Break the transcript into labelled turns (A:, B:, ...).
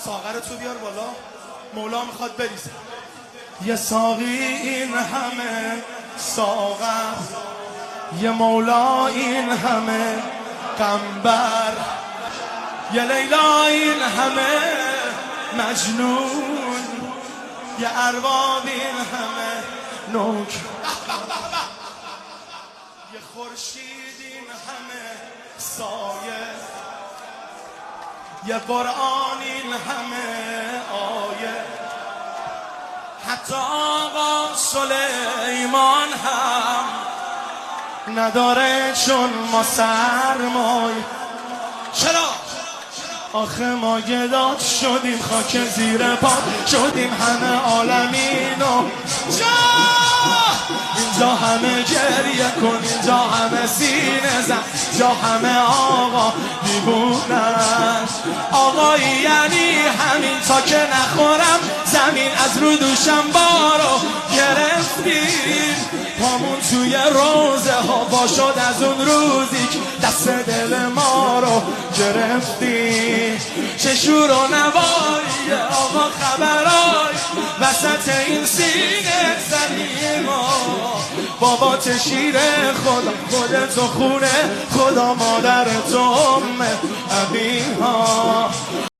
A: ساغر تو بیار بالا، مولا میخواد بریزه. یه ساقی این همه ساغر، یه مولا این همه قنبر، یه لیلا این همه مجنون، یه ارباب این همه نوک، یه خورشید این همه سایه، یه قرآن این همه آیه. حتی آقا سلیمان هم نداره چون ما سرمای. چرا؟ آخه ما گداد شدیم، خاک زیر پا شدیم، همه عالمینو اینجا همه گریه کن، اینجا همه سینه زن، اینجا همه آقا دیوونن. آقایی یعنی همین تا که نخورم زمین، از رو دوشم بارو گرفتیم، پامون توی روزه ها با شد از اون روزی که دست دل ما رو گرفتیم. چه شور و نوایی آقا خبرای وسط این سینه زنی ما. بابا چه شیر خدا، خودت و خونه خدا، مادر تو ام ابیها.